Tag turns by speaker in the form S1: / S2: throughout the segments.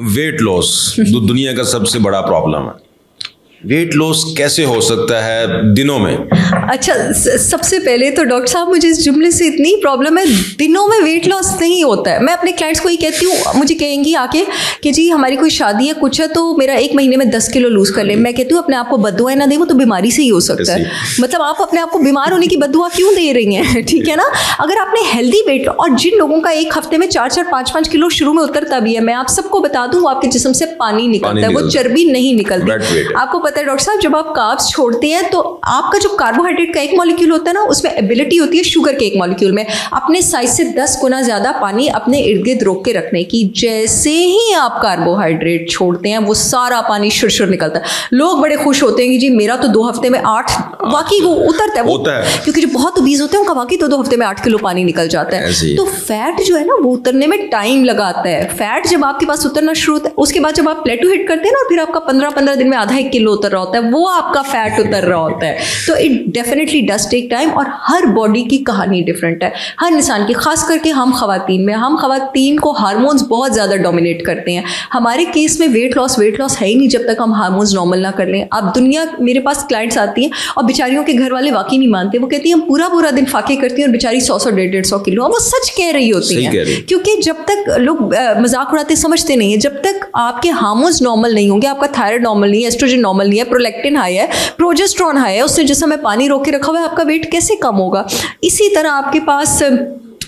S1: Weight loss दुनिया का सबसे बड़ा प्रॉब्लम है। वेट लॉस कैसे हो सकता है दिनों में?
S2: अच्छा, सबसे पहले तो डॉक्टर साहब मुझे इस जुमले से इतनी प्रॉब्लम है, दिनों में वेट लॉस नहीं होता है। मैं अपने क्लाइंट्स को ये कहती हूँ, मुझे कहेंगी आके कि जी हमारी कोई शादी है कुछ है तो मेरा 1 महीने में 10 किलो लूज कर ले। मैं कहती हूँ अपने आप को बददुआएं ना दे, वो तो बीमारी से ही हो सकता है। मतलब आप अपने आप को बीमार होने की बददुआ क्यों दे रही हैं? ठीक है ना। अगर आपने हेल्दी वेट, और जिन लोगों का एक हफ्ते में 4-4, 5-5 किलो शुरू में उतरता भी है, मैं आप सबको बता दूँ आपके जिस्म से पानी निकलता है, वो चर्बी नहीं निकलती। आपको पता है डॉक्टर साहब, जब आप कार्ब्स छोड़ते हैं तो आपका जो कार्बोहाइड्रेट का एक मॉलिक्यूल होता है ना, उसमें एबिलिटी होती है शुगर के एक मॉलिक्यूल में अपने साइज से 10 गुना ज्यादा पानी अपने इर्द गिर्द रोक के रखने की। जैसे ही आप कार्बोहाइड्रेट छोड़ते हैं वो सारा पानी शुर निकलता है। लोग बड़े खुश होते हैं कि जी मेरा तो 2 हफ्ते में 8, वाकई वो उतरता है, होता है। क्योंकि जो बहुत ओबीज होते हैं उनका वाकई 2 हफ्ते में 8 किलो पानी निकल जाता है। तो फैट जो है ना वो उतरने में टाइम लगाता है। फैट जब आपके पास उतरना शुरू होता है, उसके बाद जब आप प्लेटू हिट करते हैं ना, फिर आपका 15-15 दिन में आधा 1 किलो उतर रहा होता है, वो आपका फैट उतर रहा होता है। तो it definitely does take time, और हर बॉडी की कहानी डिफरेंट है हर इंसान की। खास करके हम खवातीन को हार्मोन्स बहुत ज़्यादा डोमिनेट करते हैं। हमारे केस में वेट लॉस है ही नहीं जब तक हम हार्मोन्स नॉर्मल ना कर लें। अब दुनिया, मेरे पास क्लाइंट्स आती हैं और बेचारियों के घर वाले वाकई नहीं मानते। वो कहती हैं हम पूरा दिन फाके करती हैं और बेचारी 100-150 किलो। वो सच कह रही होती हैं, क्योंकि जब तक लोग मजाक उड़ाते समझते नहीं है, जब तक आपके हार्मोन्स नॉर्मल नहीं होंगे, आपका थायराइड नॉर्मल नहीं है, एस्ट्रोजन नॉर्मल नहीं है, प्रोलैक्टिन हाई है, प्रोजेस्टेरोन हाई है, उससे जिसमें पानी रोक के रखा हुआ है, आपका वेट कैसे कम होगा? इसी तरह आपके पास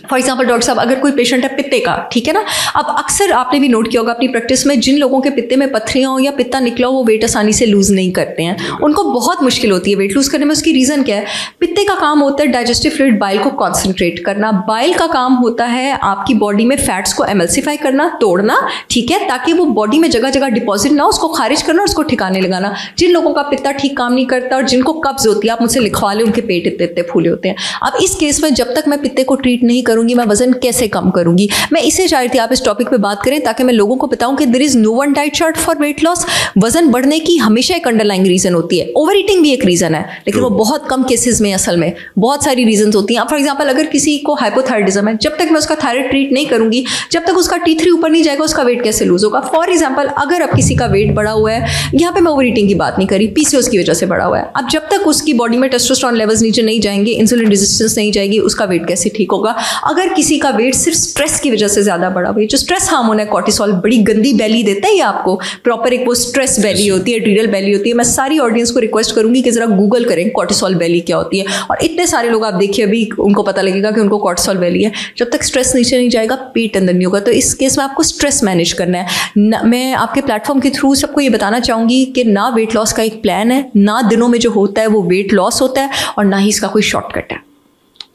S2: फॉर एग्जाम्पल डॉक्टर साहब, अगर कोई पेशेंट है पित्ते का, ठीक है ना, अब अक्सर आपने भी नोट किया होगा अपनी प्रैक्टिस में, जिन लोगों के पित्ते में पत्थरियां हो या पित्ता निकला हो वो वेट आसानी से लूज नहीं करते हैं। उनको बहुत मुश्किल होती है वेट लूज करने में। उसकी रीज़न क्या है? पित्ते का काम होता है डाइजेस्टिव फ्लूइड, बाइल को कॉन्सेंट्रेट करना। बाइल का काम होता है आपकी बॉडी में फैट्स को एमल्सिफाई करना, तोड़ना, ठीक है, ताकि वो बॉडी में जगह जगह डिपॉजिट ना, उसको खारिज करना और उसको ठिकाने लगाना। जिन लोगों का पित्ता ठीक काम नहीं करता और जिनको कब्ज होती है, आप मुझसे लिखवा लें, उनके पेट इतने फूले होते हैं। अब इस केस में जब तक मैं पित्ते को ट्रीट नहीं करूंगी, मैं वजन कैसे कम करूंगी? मैं इसे चाह रही थी आप इस टॉपिक पे बात करें, ताकि मैं लोगों को बताऊं कि there is no one diet chart for weight loss. वजन बढ़ने की हमेशा एक अंडरलाइंग रीजन होती है। ओवर ईटिंग भी एक रीजन है, लेकिन वो बहुत कम केसेस में, असल में बहुत सारी रीजंस होती हैं। फॉर एग्जांपल, अगर किसी को हाइपोथायराइडिज्म है, जब तक मैं उसका थायराइड ट्रीट नहीं करूंगी, जब तक उसका T3 ऊपर नहीं जाएगा, उसका वेट कैसे लूज होगा? फॉर एग्जाम्पल, अगर अब किसी का वेट बढ़ा हुआ है, यहाँ पे मैं ओवर ईटिंग की बात नहीं करी, PCOS की वजह से बढ़ा हुआ है, अब जब तक उसकी बॉडी में टेस्टोस्टेरोन लेवल्स नीचे नहीं जाएंगे, इंसुलिन रेजिस्टेंस नहीं जाएगी, उसका वेट कैसे ठीक होगा? अगर किसी का वेट सिर्फ स्ट्रेस की वजह से ज्यादा बढ़ा हुआ है, जो स्ट्रेस हार्मोन है कॉर्टिसोल, बड़ी गंदी बैली देता है ये आपको, प्रॉपर एक वो स्ट्रेस बैली होती है, एड्रीनल बैली होती है। मैं सारी ऑडियंस को रिक्वेस्ट करूंगी कि जरा गूगल करें कॉर्टिसोल बैली क्या होती है, और इतने सारे लोग आप देखिए अभी उनको पता लगेगा कि उनको कॉर्टिसोल बैली है। जब तक स्ट्रेस नीचे नहीं जाएगा, पेट अंदर नहीं होगा। तो इस केस में आपको स्ट्रेस मैनेज करना है। मैं आपके प्लेटफॉर्म के थ्रू सबको ये बताना चाहूंगी कि ना वेट लॉस का एक प्लान है, ना दिनों में जो होता है वो वेट लॉस होता है, और ना ही इसका कोई शॉर्टकट है।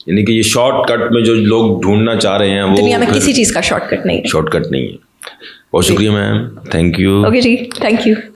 S1: यानी कि ये शॉर्टकट में जो लोग ढूंढना चाह रहे हैं, वो
S2: दुनिया में किसी चीज का शॉर्टकट नहीं है।
S1: बहुत शुक्रिया मैम, थैंक यू।
S2: ओके जी, थैंक यू।